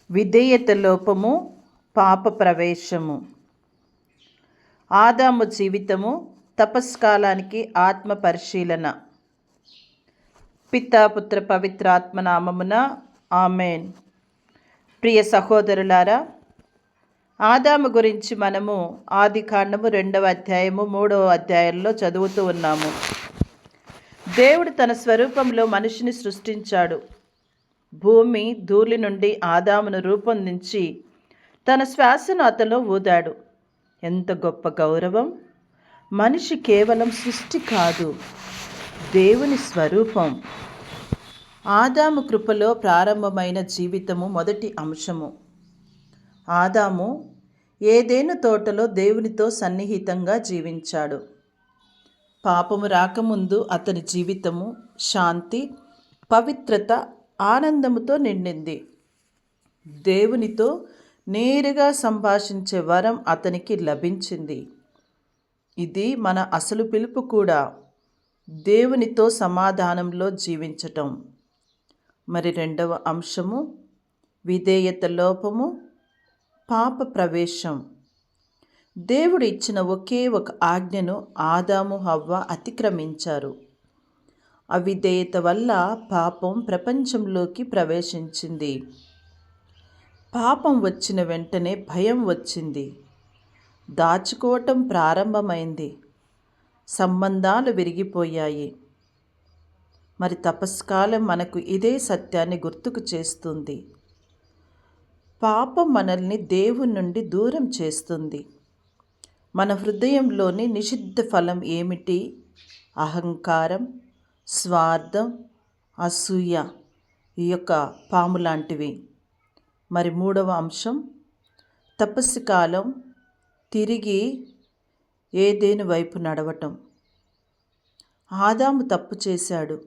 విధేయత లోపము, పాప ప్రవేశము. ఆదాము జీవితము తపస్కాలానికి ఆత్మ పరిశీలన. పితా పుత్ర పవిత్రాత్మ నామమున ఆమెన్. ప్రియ సహోదరులారా, ఆదాము గురించి మనము ఆదికాండము 2వ అధ్యాయము 3వ అధ్యాయంలో చదువుతూ ఉన్నాము. దేవుడు తన స్వరూపంలో మనిషిని సృష్టించాడు. భూమి ధూళి నుండి ఆదామును రూపొందించి తన శ్వాసను అతలో ఊదాడు. ఎంత గొప్ప గౌరవం! మనిషి కేవలం సృష్టి కాదు, దేవుని స్వరూపం. ఆదాము కృపలో ప్రారంభమైన జీవితము మొదటి అంశము. ఆదాము ఏదెను తోటలో దేవునితో సన్నిహితంగా జీవించాడు. పాపము రాకముందు అతని జీవితము శాంతి, పవిత్రత, ఆనందముతో నిండింది. దేవునితో నేరుగా సంభాషించే వరం అతనికి లభించింది. ఇది మన అసలు పిలుపు కూడా, దేవునితో సమాధానంలో జీవించటం. మరి 2వ అంశము విధేయత లోపము, పాప ప్రవేశం. దేవుడు ఇచ్చిన ఒకే ఒక ఆజ్ఞను ఆదాము హవ్వ అతిక్రమించారు. అవిధేయత వల్ల పాపం ప్రపంచంలోకి ప్రవేశించింది. పాపం వచ్చిన వెంటనే భయం వచ్చింది. దాచుకోవటం ప్రారంభమైంది. సంబంధాలు విరిగిపోయాయి. మరి తపస్కాలం మనకు ఇదే సత్యాన్ని గుర్తుకు చేస్తుంది. పాపం మనల్ని దేవుని నుండి దూరం చేస్తుంది. మన హృదయంలోని నిషిద్ధ ఫలం ఏమిటి? అహంకారం, స్వార్థం, అసూయ, ఈ యొక్క పాము లాంటివి. మరి 3వ అంశం తపస్సు కాలం తిరిగి ఏదేను వైపు నడవటం. ఆదాము తప్పు చేశాడు,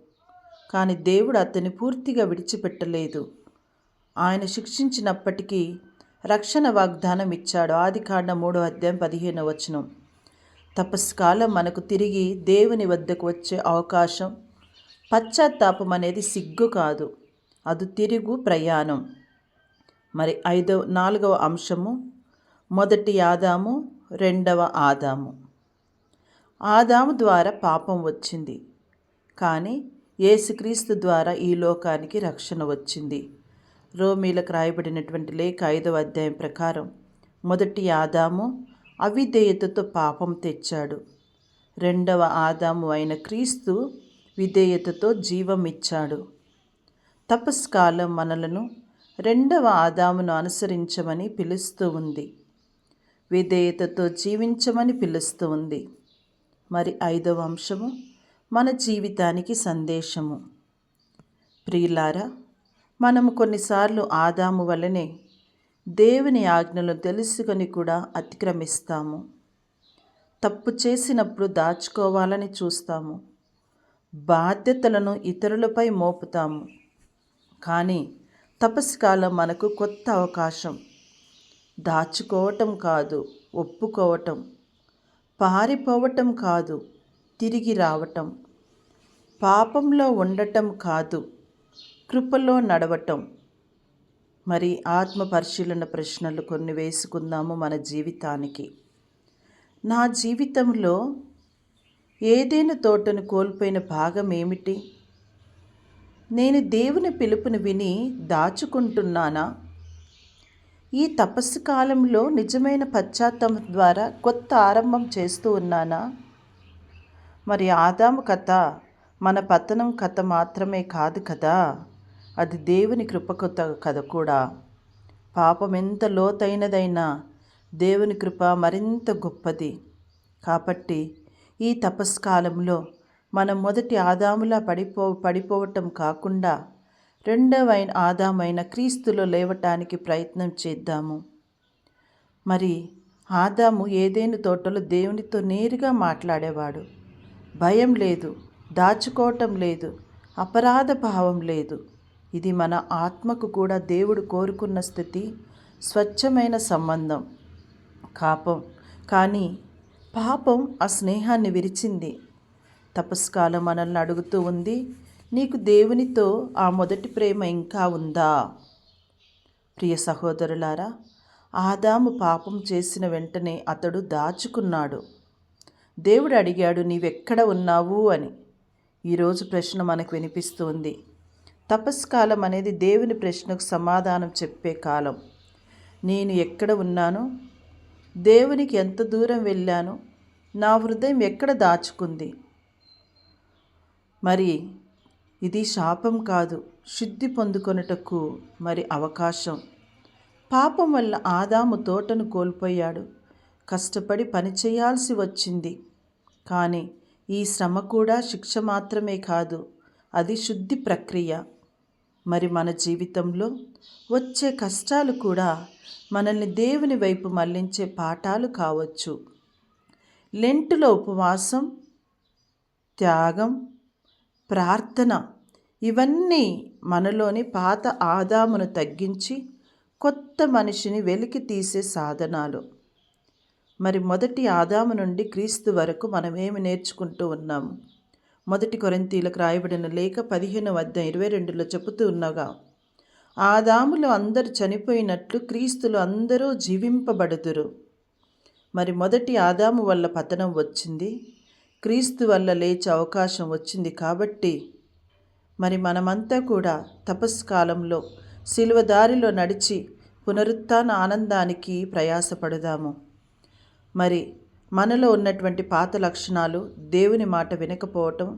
కానీ దేవుడు అతన్ని పూర్తిగా విడిచిపెట్టలేదు. ఆయన శిక్షించినప్పటికీ రక్షణ వాగ్దానం ఇచ్చాడు. ఆదికాండం 3వ అధ్యాయం 15వ వచనం. తపస్కాలం మనకు తిరిగి దేవుని వద్దకు వచ్చే అవకాశం. పశ్చాత్తాపం అనేది సిగ్గు కాదు, అది తిరుగు ప్రయాణం. మరి 4వ అంశము మొదటి ఆదాము, 2వ ఆదాము. ఆదాము ద్వారా పాపం వచ్చింది, కానీ యేసుక్రీస్తు ద్వారా ఈ లోకానికి రక్షణ వచ్చింది. రోమీలకు రాయబడినటువంటి లేఖ 5వ అధ్యాయం ప్రకారం మొదటి ఆదాము అవిధేయతతో పాపం తెచ్చాడు. 2వ ఆదాము అయిన క్రీస్తు విధేయతతో జీవం ఇచ్చాడు. తపస్కాలం మనలను 2వ ఆదామును అనుసరించమని పిలుస్తూ ఉంది. విధేయతతో జీవించమని పిలుస్తూ ఉంది. మరి 5వ అంశము మన జీవితానికి సందేశము. ప్రియులారా, మనము కొన్నిసార్లు ఆదాము వలనే దేవుని ఆజ్ఞలు తెలుసుకొని కూడా అతిక్రమిస్తాము. తప్పు చేసినప్పుడు దాచుకోవాలని చూస్తాము. బాధ్యతలను ఇతరులపై మోపుతాము. కానీ తపస్కాలం మనకు కొత్త అవకాశం. దాచుకోవటం కాదు, ఒప్పుకోవటం. పారిపోవటం కాదు, తిరిగి రావటం. పాపంలో ఉండటం కాదు, కృపలో నడవటం. మరి ఆత్మ పరిశీలన ప్రశ్నలు కొన్ని వేసుకుందాము మన జీవితానికి. నా జీవితంలో ఏదైనా తోటను కోల్పోయిన భాగం ఏమిటి? నేను దేవుని పిలుపుని విని దాచుకుంటున్నానా? ఈ తపస్సు కాలంలో నిజమైన పశ్చాత్తాపం ద్వారా కొత్త ఆరంభం చేస్తూ ఉన్నానా? మరి ఆదాము కథ మన పతనం కథ మాత్రమే కాదు కదా, అది దేవుని కృపకొత్త కథ కూడా. పాపం ఎంత లోతైనదైనా దేవుని కృప మరింత గొప్పది. కాబట్టి ఈ తపస్కాలంలో మనం మొదటి ఆదాములా పడిపోవటం కాకుండా 2వ ఆదామైన క్రీస్తులో లేవటానికి ప్రయత్నం చేద్దాము. మరి ఆదాము ఏదెను తోటలో దేవునితో నేరుగా మాట్లాడేవాడు. భయం లేదు, దాచుకోవటం లేదు, అపరాధ భావం లేదు. ఇది మన ఆత్మకు కూడా దేవుడు కోరుకున్న స్థితి, స్వచ్ఛమైన సంబంధం. కానీ పాపం ఆ స్నేహాన్ని విరిచింది. తపస్కాలం మనల్ని అడుగుతూ ఉంది, నీకు దేవునితో ఆ మొదటి ప్రేమ ఇంకా ఉందా? ప్రియ సహోదరులారా, ఆదాము పాపం చేసిన వెంటనే అతడు దాచుకున్నాడు. దేవుడు అడిగాడు, నీవెక్కడ ఉన్నావు అని. ఈరోజు ప్రశ్న మనకు వినిపిస్తుంది. తపస్కాలం అనేది దేవుని ప్రశ్నకు సమాధానం చెప్పే కాలం. నేను ఎక్కడ ఉన్నాను, దేవునికి ఎంత దూరం వెళ్ళాను, నా హృదయం ఎక్కడ దాచుకుంది. మరి ఇది శాపం కాదు, శుద్ధి పొందుకొనుటకు మరి అవకాశం. పాపం వల్ల ఆదాము తోటను కోల్పోయాడు. కష్టపడి పని చేయాల్సి వచ్చింది. కానీ ఈ శ్రమ కూడా శిక్ష మాత్రమే కాదు, అది శుద్ధి ప్రక్రియ. మరి మన జీవితంలో వచ్చే కష్టాలు కూడా మనల్ని దేవుని వైపు మళ్లించే పాఠాలు కావచ్చు. లెంటులో ఉపవాసం, త్యాగం, ప్రార్థన ఇవన్నీ మనలోని పాత ఆదామును తగ్గించి కొత్త మనిషిని వెలికి తీసే సాధనాలు. మరి మొదటి ఆదాము నుండి క్రీస్తు వరకు మనం ఏమి నేర్చుకుంటూ ఉన్నాము? 1 కొరింథీయులకు రాయబడిన లేఖ 15:22 చెబుతూ ఉన్నగా, ఆదాములు అందరూ చనిపోయినట్లు క్రీస్తులు అందరూ జీవింపబడుదురు. మరి మొదటి ఆదాము వల్ల పతనం వచ్చింది, క్రీస్తు వల్ల లేచే అవకాశం వచ్చింది. కాబట్టి మరి మనమంతా కూడా తపస్కాలంలో శిలువ దారిలో నడిచి పునరుత్థాన ఆనందానికి ప్రయాసపడదాము. మరి మనలో ఉన్నటువంటి పాత లక్షణాలు, దేవుని మాట వినకపోవటం,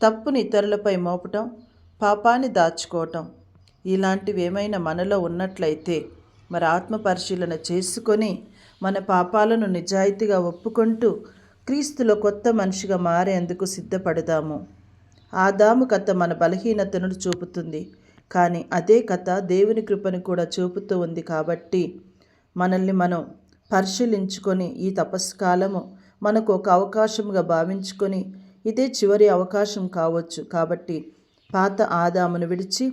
తప్పుని ఇతరులపై మోపటం, పాపాన్ని దాచుకోవటం, ఇలాంటివి ఏమైనా మనలో ఉన్నట్లయితే మరి ఆత్మ పరిశీలన చేసుకొని మన పాపాలను నిజాయితీగా ఒప్పుకుంటూ క్రీస్తులో కొత్త మనిషిగా మారేందుకు సిద్ధపడదాము. ఆదాము కథ మన బలహీనతను చూపుతుంది, కానీ అదే కథ దేవుని కృపను కూడా చూపుతూ ఉంది. కాబట్టి మనల్ని మనం పరిశీలించుకొని ఈ తపస్కాలము మనకు ఒక అవకాశంగా భావించుకొని ఇదే చివరి అవకాశం కావచ్చు. కాబట్టి పాత ఆదామును విడిచి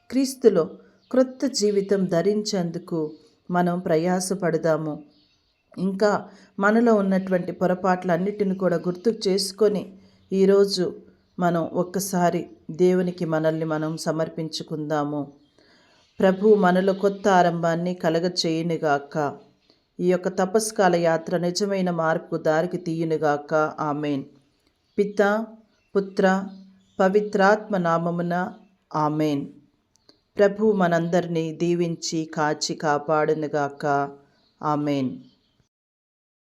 క్రీస్తులో క్రొత్త జీవితం ధరించేందుకు మనం ప్రయాసపడదాము. ఇంకా మనలో ఉన్నటువంటి పొరపాట్లన్నిటిని కూడా గుర్తు చేసుకొని ఈరోజు మనం ఒక్కసారి దేవునికి మనల్ని మనం సమర్పించుకుందాము. ప్రభు మనలో కొత్త ఆరంభాన్ని కలగచేయునుగాక. ఈ యొక్క తపస్కాల యాత్ర నిజమైన మార్పుకు దారికి తీయునుగాక. ఆమెన్. పితా, పుత్ర, పవిత్రాత్మ నామమున ఆమెన్. ప్రభు మనందరినీ దీవించి కాచి కాపాడునుగాక. ఆమెన్.